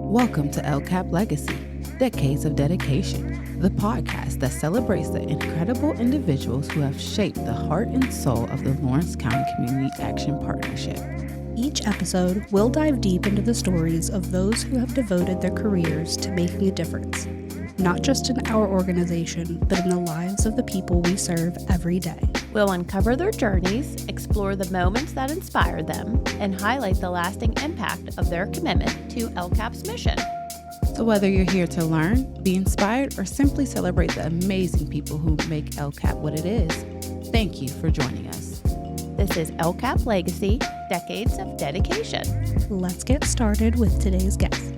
Welcome to LCAP Legacy, Decades of Dedication, the podcast that celebrates the incredible individuals who have shaped the heart and soul of the Lawrence County Community Action Partnership. Each episode, we'll dive deep into the stories of those who have devoted their careers to making a difference, not just in our organization, but in the lives of the people we serve every day. We'll uncover their journeys, explore the moments that inspire them, and highlight the lasting impact of their commitment to LCAP's mission. So whether you're here to learn, be inspired, or simply celebrate the amazing people who make LCAP what it is, thank you for joining us. This is LCAP Legacy, Decades of Dedication. Let's get started with today's guest.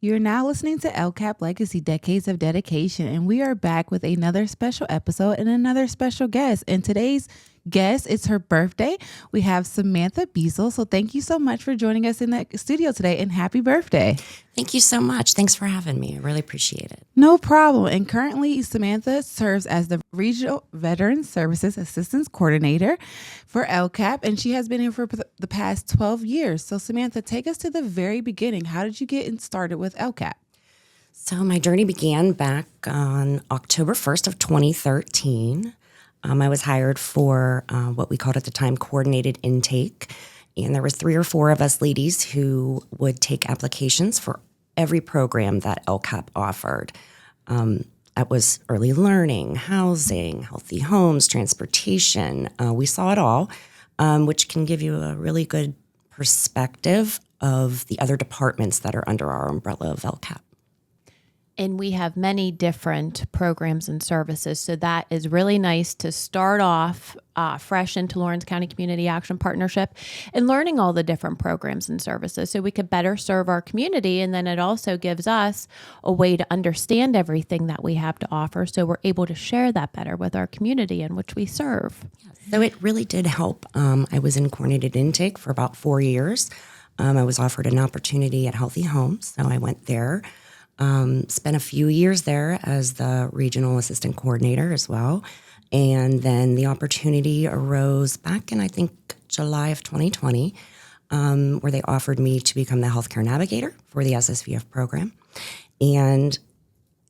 You're now listening to LCAP Legacy Decades of Dedication, and we are back with another special episode and another special guest. And today's guest, it's her birthday. We have Samantha Bessell. So thank you so much for joining us in the studio today, and happy birthday. Thank you so much. Thanks for having me. I really appreciate it. No problem. And currently, Samantha serves as the Regional Veteran Services Assistance Coordinator for LCAP, and she has been here for the past 12 years. So Samantha, take us to the very beginning. How did you get started with LCAP? So my journey began back on October 1st of 2013. I was hired for what we called at the time coordinated intake. And there was 3 or 4 of us ladies who would take applications for every program that LCAP offered. That was early learning, housing, healthy homes, transportation. We saw it all, which can give you a really good perspective of the other departments that are under our umbrella of LCAP. And we have many different programs and services. So that is really nice to start off fresh into Lawrence County Community Action Partnership and learning all the different programs and services so we could better serve our community. And then it also gives us a way to understand everything that we have to offer so we're able to share that better with our community in which we serve. So it really did help. I was in coordinated intake for about 4 years. I was offered an opportunity at Healthy Homes, so I went there. Spent a few years there as the regional assistant coordinator as well. And then the opportunity arose back in, I think, July of 2020, where they offered me to become the healthcare navigator for the SSVF program. And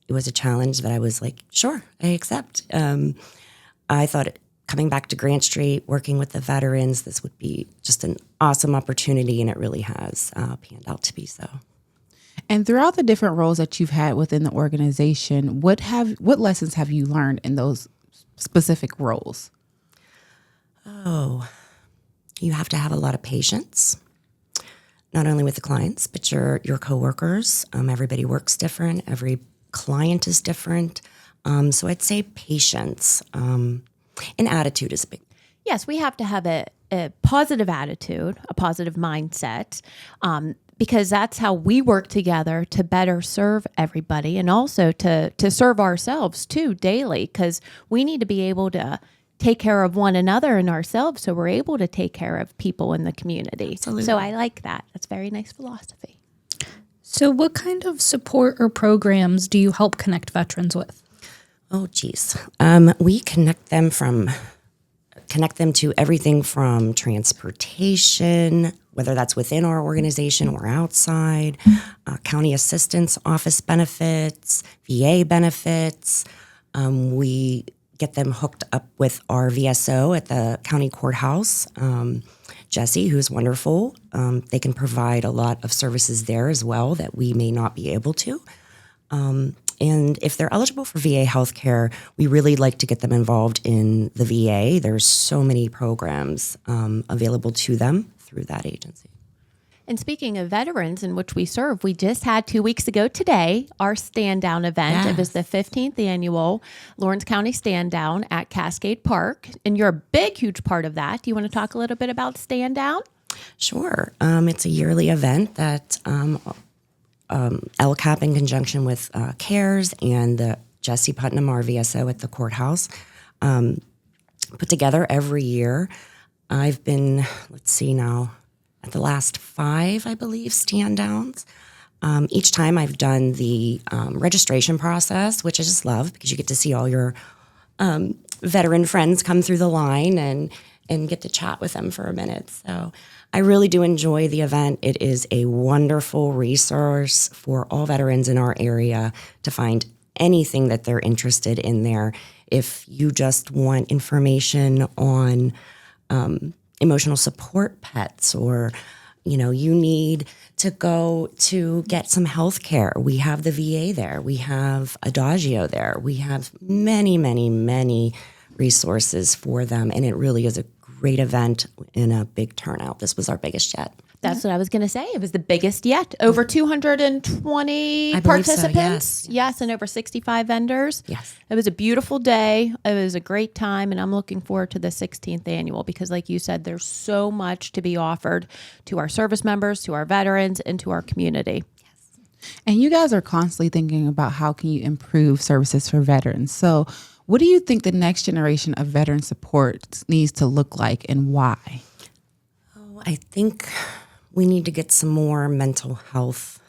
it was a challenge that I was like, sure, I accept. I thought coming back to Grant Street, working with the veterans, this would be just an awesome opportunity, and it really has panned out to be so. And throughout the different roles that you've had within the organization, what lessons have you learned in those specific roles? Oh, you have to have a lot of patience, not only with the clients, but your coworkers. Everybody works different. Every client is different. So I'd say patience and attitude is a big. Yes, we have to have a positive attitude, a positive mindset, because that's how we work together to better serve everybody and also to serve ourselves too daily, because we need to be able to take care of one another and ourselves so we're able to take care of people in the community. Absolutely. So I like that. That's very nice philosophy. So what kind of support or programs do you help connect veterans with? Oh, geez. We connect them to everything from transportation, whether that's within our organization or outside, county assistance office benefits, VA benefits. We get them hooked up with our VSO at the county courthouse, Jesse, who's wonderful. They can provide a lot of services there as well that we may not be able to. And if they're eligible for VA healthcare, we really like to get them involved in the VA. There's so many programs available to them through that agency. And speaking of veterans in which we serve, we just had 2 weeks ago today our Stand Down event. Yes. It was the 15th annual Lawrence County Stand Down at Cascade Park. And you're a big, huge part of that. Do you want to talk a little bit about Stand Down? Sure. It's a yearly event that LCAP in conjunction with CARES and the Jesse Putnam RVSO at the courthouse put together every year. I've been, at the last 5, I believe, stand downs. Each time I've done the registration process, which I just love because you get to see all your veteran friends come through the line and and get to chat with them for a minute. So I really do enjoy the event. It is a wonderful resource for all veterans in our area to find anything that they're interested in there. If you just want information on emotional support pets, or you need to go to get some health care, we have the VA there. We have Adagio there. We have many, many, many resources for them. And it really is a great event and a big turnout. This was our biggest yet. That's what I was going to say. It was the biggest yet. Over 220 I believe so, participants. yes. And over 65 vendors. Yes. It was a beautiful day. It was a great time. And I'm looking forward to the 16th annual because, like you said, there's so much to be offered to our service members, to our veterans, and to our community. And you guys are constantly thinking about how can you improve services for veterans. So what do you think the next generation of veteran support needs to look like, and why? I think we need to get some more mental health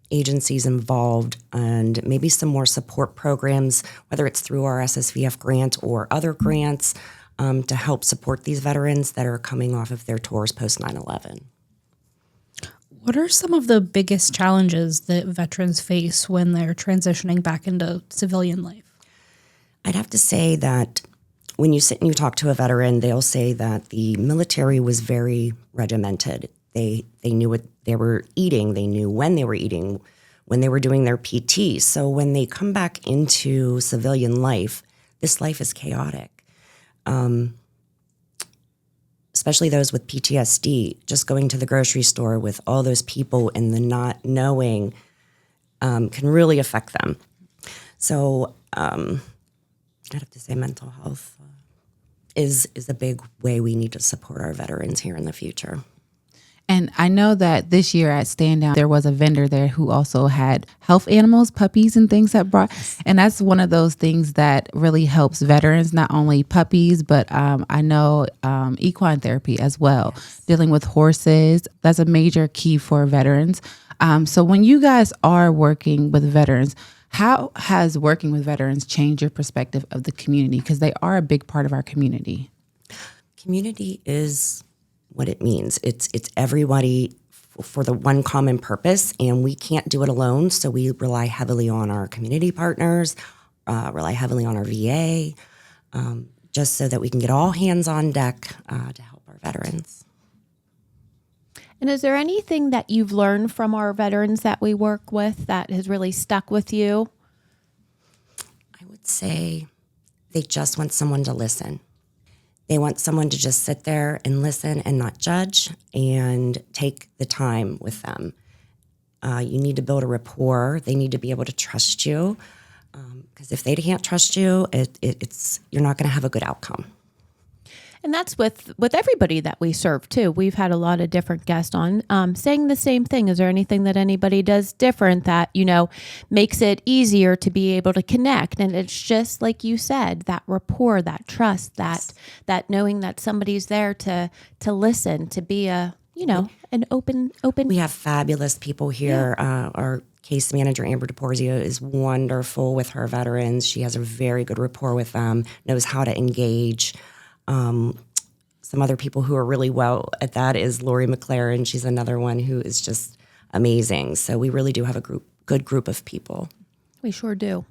agencies involved, and maybe some more support programs, whether it's through our SSVF grant or other grants, to help support these veterans that are coming off of their tours post 9/11. What are some of the biggest challenges that veterans face when they're transitioning back into civilian life? I'd have to say that when you sit and you talk to a veteran, they'll say that the military was very regimented. They knew what they were eating. They knew when they were eating, when they were doing their PT. So when they come back into civilian life, this life is chaotic. Especially those with PTSD, just going to the grocery store with all those people and the not knowing can really affect them. So I'd have to say mental health is a big way we need to support our veterans here in the future. And I know that this year at Stand Down, there was a vendor there who also had health animals, puppies and things that brought. And that's one of those things that really helps veterans, not only puppies, but I know equine therapy as well, dealing with horses. That's a major key for veterans. So when you guys are working with veterans, how has working with veterans changed your perspective of the community? Because they are a big part of our community. Community is what it means. It's everybody for the one common purpose, and we can't do it alone. So we rely heavily on our community partners, rely heavily on our VA, just so that we can get all hands on deck to help our veterans. And is there anything that you've learned from our veterans that we work with that has really stuck with you? I would say they just want someone to listen. They want someone to just sit there and listen and not judge, and take the time with them. You need to build a rapport. They need to be able to trust you, because if they can't trust you, you're not going to have a good outcome. And that's with everybody that we serve too. We've had a lot of different guests on saying the same thing. Is there anything that anybody does different that, makes it easier to be able to connect? And it's just like you said, that rapport, that trust, that knowing that somebody's there to listen, to be an open. We have fabulous people here. Yeah. Our case manager, Amber DePorzio, is wonderful with her veterans. She has a very good rapport with them, knows how to engage. Some other people who are really well at that is Lori McLaren. She's another one who is just amazing. So we really do have a good group of people. We sure do.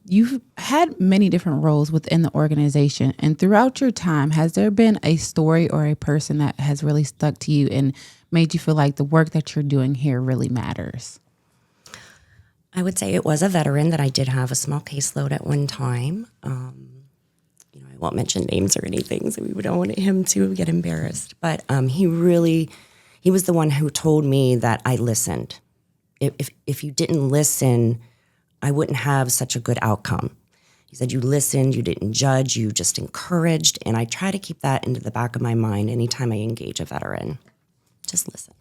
You've had many different roles within the organization, and throughout your time, has there been a story or a person that has really stuck to you and made you feel like the work that you're doing here really matters? I would say it was a veteran that I did have a small caseload at one time. I won't mention names or anything, so we don't want him to get embarrassed. But he was the one who told me that I listened. If you didn't listen, I wouldn't have such a good outcome. He said, you listened, you didn't judge, you just encouraged. And I try to keep that into the back of my mind anytime I engage a veteran. Just listen.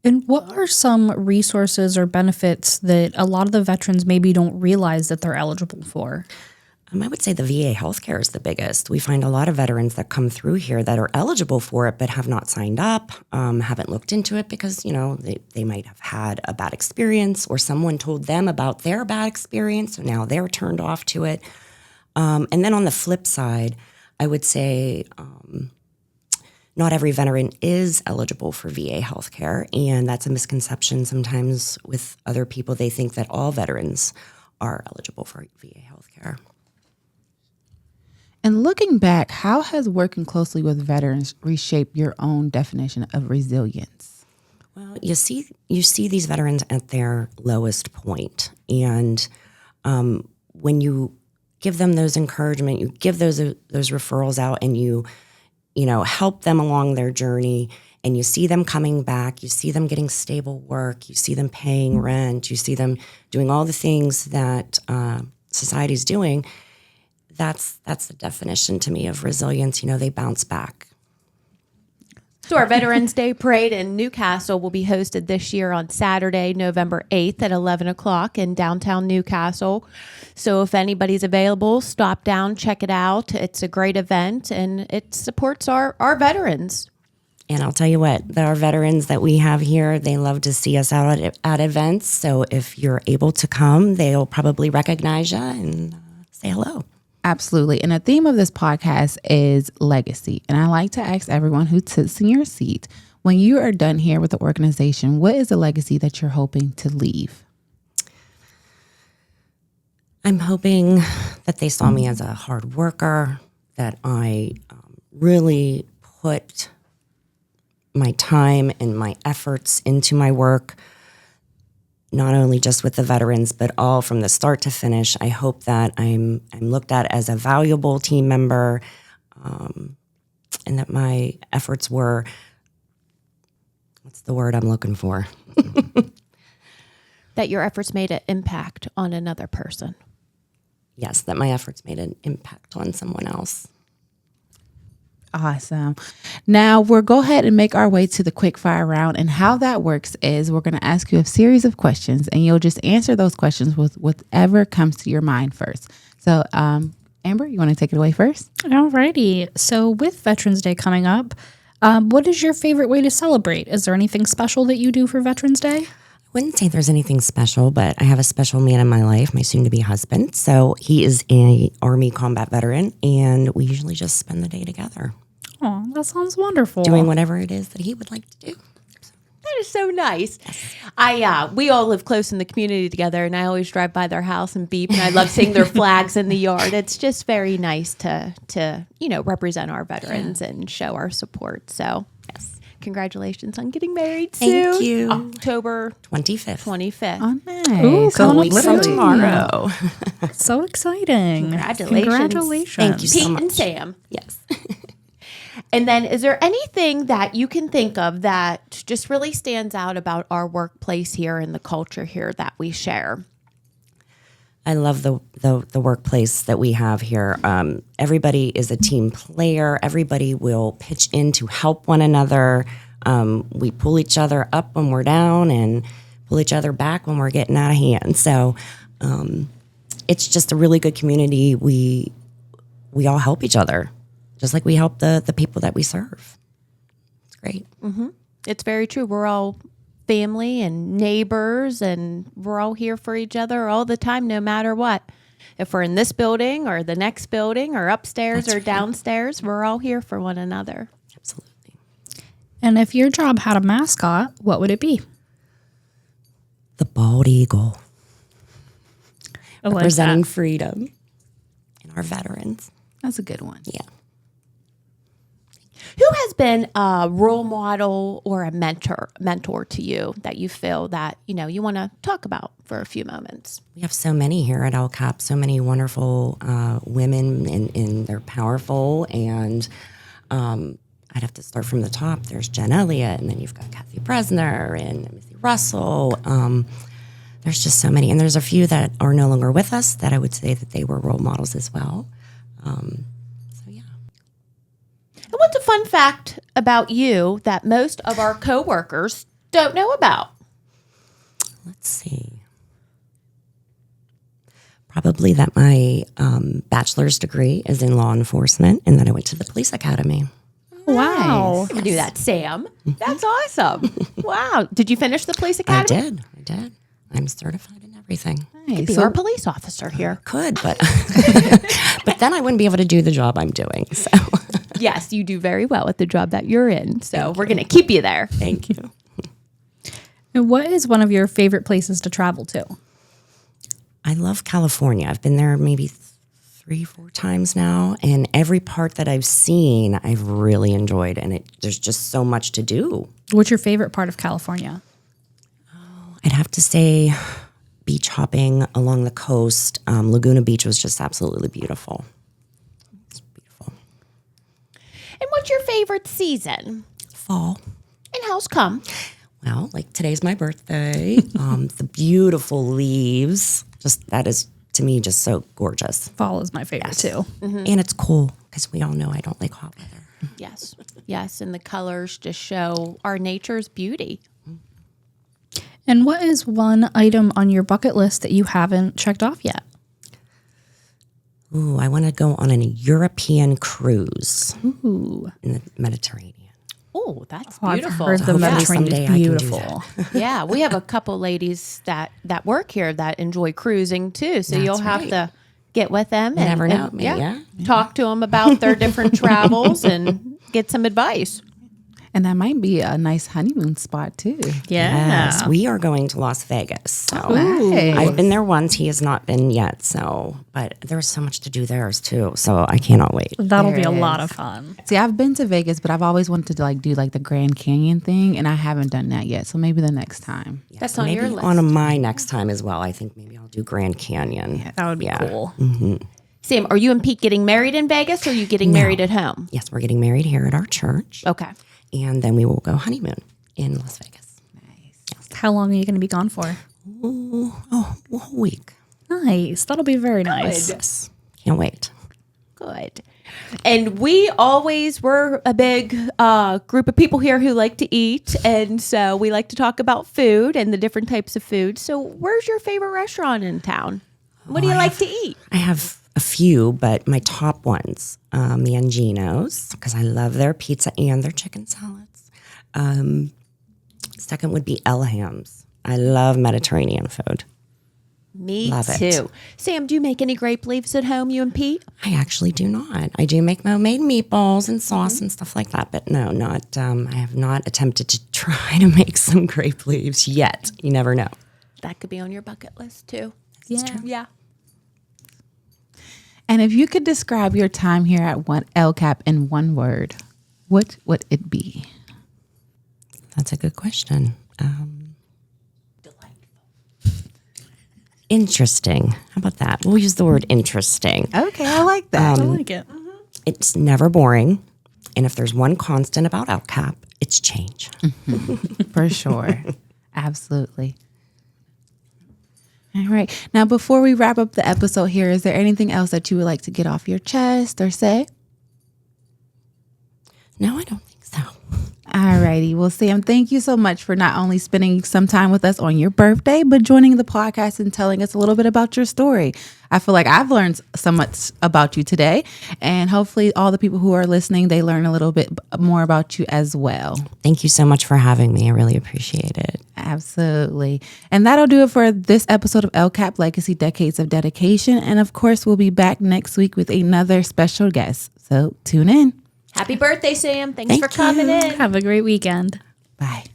And what are some resources or benefits that a lot of the veterans maybe don't realize that they're eligible for? I would say the VA healthcare is the biggest. We find a lot of veterans that come through here that are eligible for it but have not signed up, haven't looked into it because, they might have had a bad experience, or someone told them about their bad experience, so now they're turned off to it. And then on the flip side, I would say not every veteran is eligible for VA healthcare, and that's a misconception sometimes with other people. They think that all veterans are eligible for VA healthcare. And looking back, how has working closely with veterans reshaped your own definition of resilience? Well, you see these veterans at their lowest point, and when you give them those encouragement, you give those referrals out, and you help them along their journey, and you see them coming back, you see them getting stable work, you see them paying rent, you see them doing all the things that society's doing. That's the definition to me of resilience. They bounce back. So our Veterans Day Parade in Newcastle will be hosted this year on Saturday, November 8th at 11 o'clock in downtown Newcastle. So if anybody's available, stop down, check it out. It's a great event, and it supports our veterans. And I'll tell you what, our veterans that we have here, they love to see us out at events. So if you're able to come, they'll probably recognize you and say hello. Absolutely. And the theme of this podcast is legacy. And I like to ask everyone who sits in your seat, when you are done here with the organization, what is the legacy that you're hoping to leave? I'm hoping that they saw me as a hard worker, that I really put my time and my efforts into my work, not only just with the veterans, but all from the start to finish. I hope that I'm looked at as a valuable team member, and that my efforts were, what's the word I'm looking for? That your efforts made an impact on another person. Yes, that my efforts made an impact on someone else. Awesome. Now we'll go ahead and make our way to the quick fire round. And how that works is we're going to ask you a series of questions, and you'll just answer those questions with whatever comes to your mind first. So, Amber, you want to take it away first? Alrighty. So with Veterans Day coming up, what is your favorite way to celebrate? Is there anything special that you do for Veterans Day? I wouldn't say there's anything special, but I have a special man in my life, my soon-to-be husband. So he is an Army combat veteran, and we usually just spend the day together. Oh, that sounds wonderful. Doing whatever it is that he would like to do. That is so nice. We all live close in the community together, and I always drive by their house and beep, and I love seeing their flags in the yard. It's just very nice to represent our veterans and show our support. So, yes, congratulations on getting married soon. Thank you. October 25th. Oh, nice. Ooh, So coming up literally soon. Tomorrow. So exciting. Congratulations. Thank you so Pete much. and Sam. Yes. And then is there anything that you can think of that just really stands out about our workplace here and the culture here that we share? I love the workplace that we have here. Everybody is a team player. Everybody will pitch in to help one another. We pull each other up when we're down and pull each other back when we're getting out of hand. So it's just a really good community. We all help each other, just like we help the people that we serve. It's great. Mm-hmm. It's very true. We're all family and neighbors, and we're all here for each other all the time, no matter what. If we're in this building or the next building or upstairs or downstairs, we're all here for one another. Absolutely. And if your job had a mascot, what would it be? The bald eagle. I like Representing freedom and our veterans. That's a good one. Yeah. Who has been a role model or a mentor to you that you feel that, you want to talk about for a few moments? We have so many here at LCCAP, so many wonderful women, and they're powerful. And I'd have to start from the top. There's Jen Elliott, and then you've got Kathy Bresner and Missy Russell. There's just so many. And there's a few that are no longer with us that I would say that they were role models as well. And what's a fun fact about you that most of our coworkers don't know about? Let's see. Probably that my bachelor's degree is in law enforcement, and that I went to the police academy. Wow. You can do that, Sam. That's awesome. Wow. Did you finish the police academy? I did. I'm certified in everything. everything. Nice. Be our police officer here. Could, but but then I wouldn't be able to do the job I'm doing. So Yes, you do very well at the job that you're in. So we're going to keep you there. thank you. And what is one of your favorite places to travel to? I love California. I've been there maybe 3-4 times now, and every part that I've seen, I've really enjoyed, and there's just so much to do. What's your favorite part of California? I'd have to say beach hopping along the coast. Laguna Beach was just absolutely beautiful. It's beautiful. And what's your favorite season? Fall. And how's come? Well, like today's my birthday. The beautiful leaves. Just that is, to me, just so gorgeous. Fall is my favorite too. And it's cool because we all know I don't like hot weather. Yes. Yes. And the colors just show our nature's beauty. And what is one item on your bucket list that you haven't checked off yet? Ooh, I want to go on a European cruise Ooh, in the Mediterranean. Oh, that's I've beautiful. heard the hopefully Mediterranean someday is I can do beautiful. Yeah, we have a couple ladies that work here that enjoy cruising too. So you'll have to get with them and never know, yeah. talk to them about their different travels and get some advice. And that might be a nice honeymoon spot too. Yes, we are going to Las Vegas. So Nice. I've been there once. He has not been yet. So, but there's so much to do there too. So I cannot wait. That'll be a There lot is. of fun. See, I've been to Vegas, but I've always wanted to do the Grand Canyon thing, and I haven't done that yet. So maybe the next time. That's on Maybe your list. on my next time as well. I think maybe I'll do Grand Canyon. That would be cool. Sam, are you and Pete getting married in Vegas or are you getting married at home? Yes, we're getting married here at our church. Okay. And then we will go honeymoon in Las Vegas. How long are you going to be gone for? A whole week. Nice. That'll be very nice. Yes. Can't wait. Good. And we always were a big group of people here who like to eat. And so we like to talk about food and the different types of food. So where's your favorite restaurant in town? What do you like to eat? I have a few, but my top ones, Mangino's, because I love their pizza and their chicken salads. Second would be Elham's. I love Mediterranean food. Me Love it. too. Sam, do you make any grape leaves at home, you and Pete? I actually do not. I do make homemade meatballs and sauce and stuff like that, but no, not. I have not attempted to try to make some grape leaves yet. You never know. That could be on your bucket list too. Yeah. Yeah. And if you could describe your time here at LCAP in one word, what would it be? That's a good question. Interesting. How about that? We'll use the word interesting. Okay, I like that. I like it. It's never boring. And if there's one constant about LCAP, it's change. For sure. Absolutely. All right. Now, before we wrap up the episode here, is there anything else that you would like to get off your chest or say? No, I don't think so. All righty. Well, Sam, thank you so much for not only spending some time with us on your birthday, but joining the podcast and telling us a little bit about your story. I feel like I've learned so much about you today, and hopefully all the people who are listening, they learn a little bit more about you as well. Thank you so much for having me. I really appreciate it. Absolutely. And that'll do it for this episode of LCAP Legacy Decades of Dedication. And of course, we'll be back next week with another special guest. So tune in. Happy birthday, Sam. Thanks Thank for coming you. in. Have a great weekend. Bye.